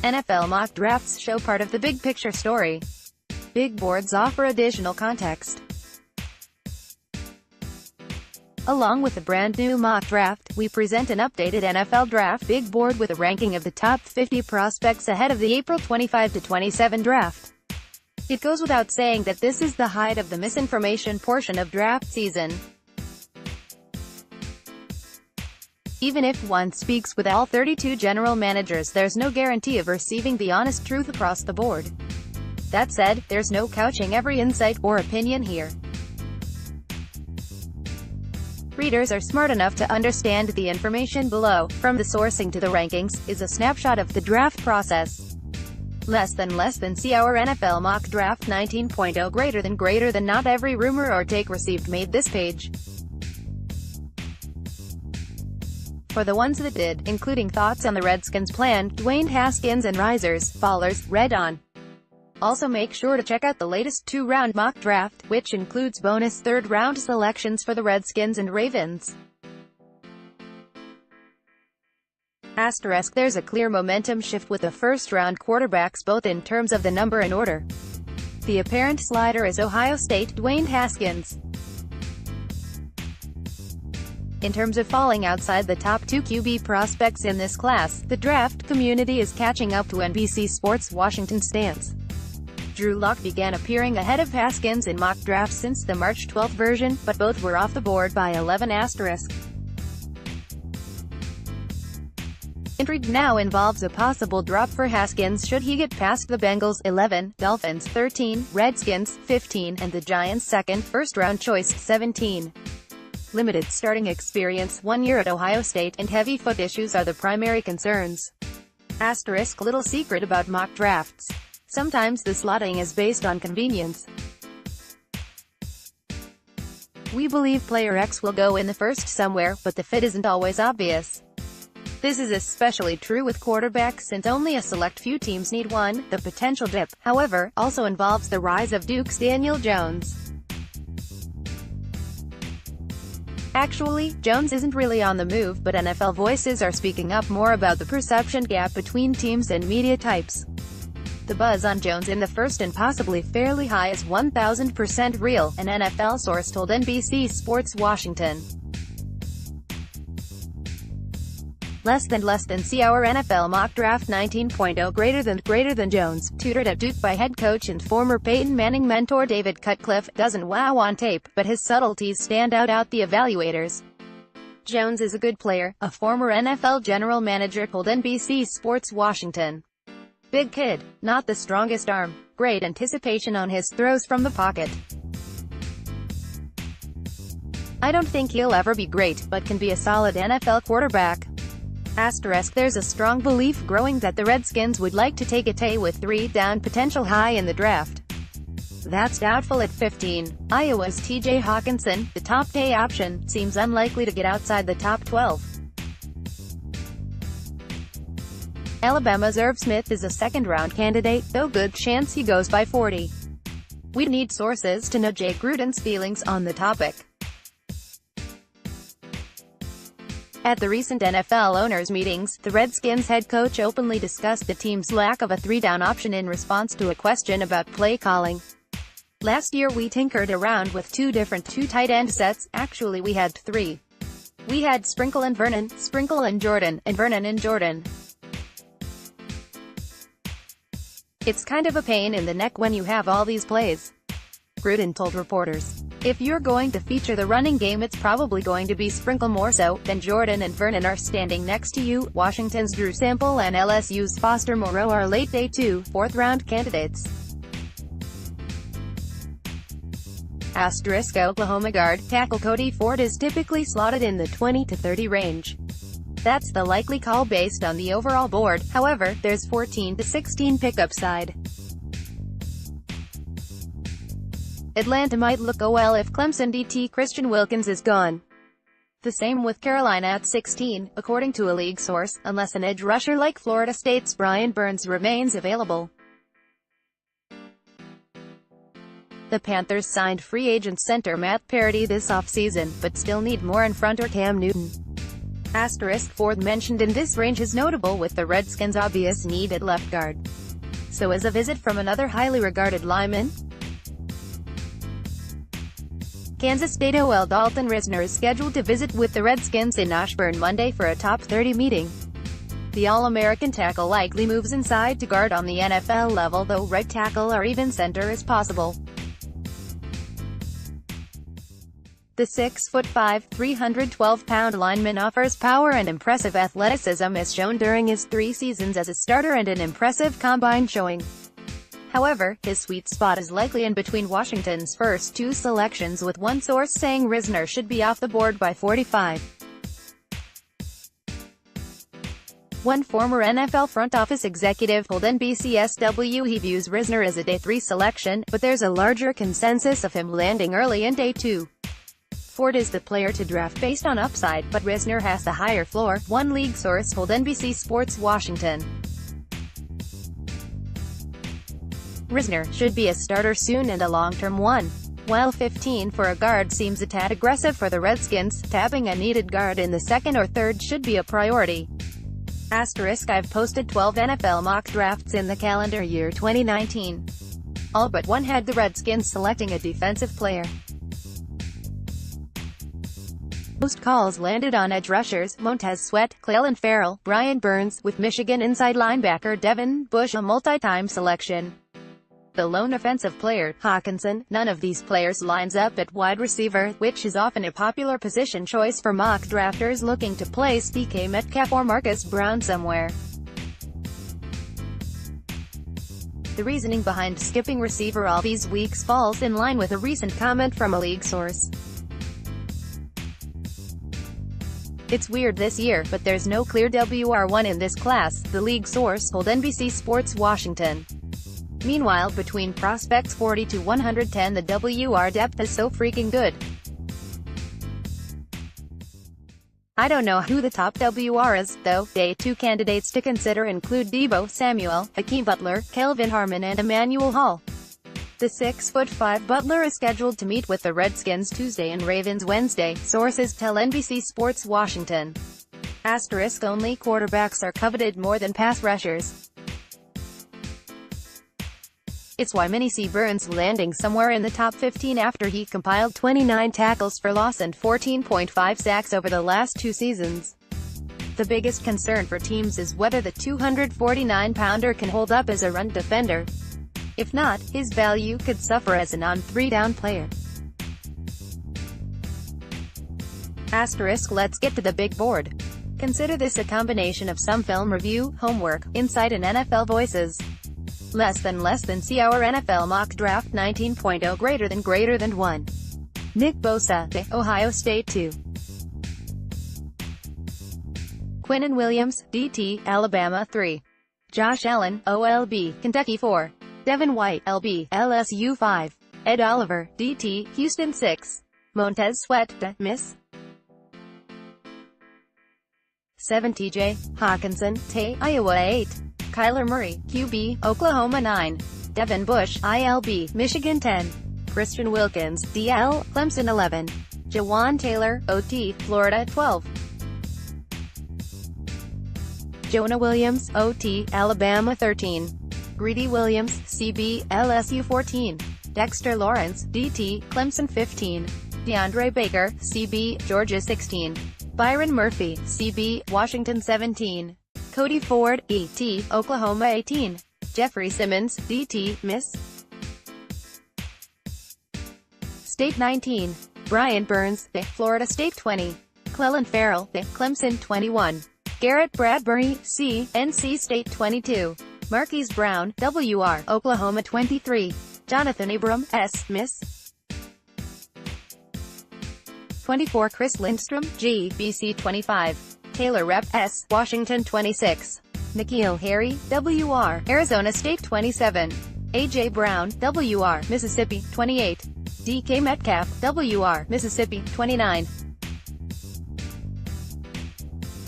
NFL mock drafts show part of the big picture story. Big boards offer additional context. Along with a brand new mock draft, we present an updated NFL Draft Big Board with a ranking of the top 50 prospects ahead of the April 25-27 draft. It goes without saying that this is the height of the misinformation portion of draft season. Even if one speaks with all 32 general managers, there's no guarantee of receiving the honest truth across the board. That said, there's no couching every insight or opinion here. Readers are smart enough to understand the information below, from the sourcing to the rankings, is a snapshot of the draft process. Less than see our NFL mock draft 19.0 greater than not every rumor or take received made this page. For the ones that did, including thoughts on the Redskins' plan, Dwayne Haskins and risers, fallers, read on. Also make sure to check out the latest 2-round mock draft, which includes bonus 3rd-round selections for the Redskins and Ravens. Asterisk, there's a clear momentum shift with the first-round quarterbacks both in terms of the number and order. The apparent slider is Ohio State, Dwayne Haskins. In terms of falling outside the top 2 QB prospects in this class, the draft community is catching up to NBC Sports' Washington stance. Drew Lock began appearing ahead of Haskins in mock drafts since the March 12 version, but both were off the board by 11 asterisk. Intrigue now involves a possible drop for Haskins should he get past the Bengals 11, Dolphins 13, Redskins 15, and the Giants' second, first-round choice 17. Limited starting experience, 1 year at Ohio State, and heavy foot issues are the primary concerns. Asterisk, little secret about mock drafts. Sometimes the slotting is based on convenience. We believe player X will go in the first somewhere, but the fit isn't always obvious. This is especially true with quarterbacks since only a select few teams need one. The potential dip, however, also involves the rise of Duke's Daniel Jones. Actually, Jones isn't really on the move, but NFL voices are speaking up more about the perception gap between teams and media types. The buzz on Jones in the first and possibly fairly high is 1000% real, an NFL source told NBC Sports Washington. Less than see our NFL mock draft 19.0 greater than Jones, tutored at Duke by head coach and former Peyton Manning mentor David Cutcliffe, doesn't wow on tape, but his subtleties stand out the evaluators. Jones is a good player, a former NFL general manager told NBC Sports Washington. Big kid, not the strongest arm. Great anticipation on his throws from the pocket. I don't think he'll ever be great, but can be a solid NFL quarterback. Asterisk, there's a strong belief growing that the Redskins would like to take a Tay with 3 down potential high in the draft. That's doubtful at 15. Iowa's TJ Hawkinson, the top Tay option, seems unlikely to get outside the top 12. Alabama's Irv Smith is a second-round candidate, though good chance he goes by 40. We'd need sources to know Jay Gruden's feelings on the topic. At the recent NFL owners' meetings, the Redskins head coach openly discussed the team's lack of a 3-down option in response to a question about play calling. Last year we tinkered around with 2 different tight end sets, actually we had 3. We had Sprinkle and Vernon, Sprinkle and Jordan, and Vernon and Jordan. It's kind of a pain in the neck when you have all these plays, Gruden told reporters. If you're going to feature the running game, it's probably going to be Sprinkle more so, than Jordan and Vernon are standing next to you. Washington's Drew Sample and LSU's Foster Moreau are late day 2, 4th-round candidates. Asterisk, Oklahoma guard, tackle Cody Ford is typically slotted in the 20 to 30 range. That's the likely call based on the overall board, however, there's 14 to 16 pickup side. Atlanta might look well if Clemson DT Christian Wilkins is gone. The same with Carolina at 16, according to a league source, unless an edge rusher like Florida State's Brian Burns remains available. The Panthers signed free agent center Matt Parody this offseason, but still need more in front or Cam Newton. Asterisk fourth mentioned in this range is notable with the Redskins' obvious need at left guard. So is a visit from another highly regarded lineman? Kansas State OL Dalton Risner is scheduled to visit with the Redskins in Ashburn Monday for a top 30 meeting. The All-American tackle likely moves inside to guard on the NFL level, though right tackle or even center is possible. The 6'5", 312-pound lineman offers power and impressive athleticism as shown during his 3 seasons as a starter and an impressive combine showing. However, his sweet spot is likely in between Washington's first 2 selections, with one source saying Risner should be off the board by 45. One former NFL front office executive told NBCSW he views Risner as a day 3 selection, but there's a larger consensus of him landing early in day 2. Ford is the player to draft based on upside, but Risner has the higher floor, one league source told NBC Sports Washington. Risner should be a starter soon and a long-term one. While 15 for a guard seems a tad aggressive for the Redskins, tapping a needed guard in the 2nd or 3rd should be a priority. Asterisk I've posted 12 NFL mock drafts in the calendar year 2019. All but one had the Redskins selecting a defensive player. Most calls landed on edge rushers, Montez Sweat, Clelin Ferrell, Brian Burns, with Michigan inside linebacker Devin Bush a multi-time selection. The lone offensive player, Hawkinson. None of these players lines up at wide receiver, which is often a popular position choice for mock drafters looking to place DK Metcalf or Marcus Brown somewhere. The reasoning behind skipping receiver all these weeks falls in line with a recent comment from a league source. It's weird this year, but there's no clear WR1 in this class, the league source told NBC Sports Washington. Meanwhile, between prospects 40 to 110, the WR depth is so freaking good. I don't know who the top WR is, though. Day 2 candidates to consider include Deebo Samuel, Hakeem Butler, Kelvin Harmon and Emmanuel Hall. The 6'5" Butler is scheduled to meet with the Redskins Tuesday and Ravens Wednesday, sources tell NBC Sports Washington. Asterisk only quarterbacks are coveted more than pass rushers. It's why many see Burns landing somewhere in the top 15 after he compiled 29 tackles for loss and 14.5 sacks over the last 2 seasons. The biggest concern for teams is whether the 249-pounder can hold up as a run defender. If not, his value could suffer as a non-3-down player. Asterisk let's get to the big board. Consider this a combination of some film review, homework, insight and NFL voices. Less than see our NFL mock draft 19.0 greater than 1. Nick Bosa, Ohio State 2. Quinnen Williams, DT, Alabama 3. Josh Allen, OLB, Kentucky 4. Devin White, LB, LSU 5. Ed Oliver, DT, Houston 6. Montez Sweat, Miss 7. TJ Hawkinson, Iowa 8. Kyler Murray, QB, Oklahoma 9. Devin Bush, ILB, Michigan 10. Christian Wilkins, DL, Clemson 11. Jawan Taylor, OT, Florida 12. Jonah Williams, OT, Alabama 13. Greedy Williams, CB, LSU 14. Dexter Lawrence, DT, Clemson 15. DeAndre Baker, CB, Georgia 16. Byron Murphy, CB, Washington 17. Cody Ford, ET, Oklahoma 18. Jeffrey Simmons, DT, Miss State 19. Brian Burns, Florida State 20. Clelin Ferrell, Clemson 21. Garrett Bradbury, C, NC State 22. Marquise Brown, WR, Oklahoma 23. Jonathan Abram, S, Miss 24. Chris Lindstrom, G, BC 25. Taylor Rep, S, Washington 26. N'Keal Harry, WR, Arizona State 27. A.J. Brown, WR, Mississippi 28. DK Metcalf, WR, Mississippi 29.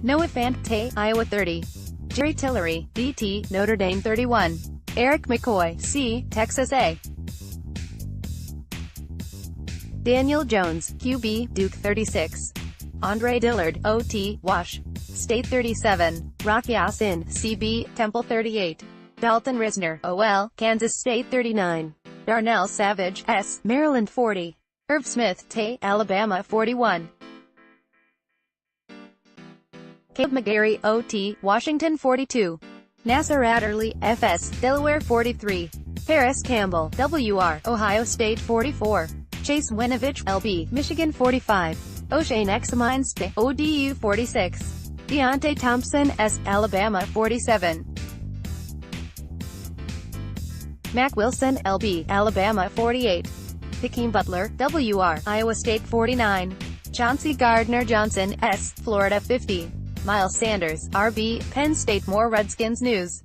Noah Fant, Iowa 30. Jerry Tillery, DT, Notre Dame 31. Eric McCoy, C, Texas A. Daniel Jones, QB, Duke 36. Andre Dillard, OT, Wash State 37, Rocky Asin, CB, Temple 38, Dalton Risner, OL, Kansas State 39, Darnell Savage, S, Maryland 40, Irv Smith, Tay, Alabama 41, Caleb McGarry, OT, Washington 42, Nasser Adderley, FS, Delaware 43, Paris Campbell, WR, Ohio State 44, Chase Winovich, LB, Michigan 45, O'Shane Examine State, ODU 46, Deontay Thompson, S, Alabama 47, Mac Wilson, LB, Alabama 48, Hakeem Butler, WR, Iowa State 49, Chauncey Gardner-Johnson, S, Florida 50, Miles Sanders, RB, Penn State. More Redskins news.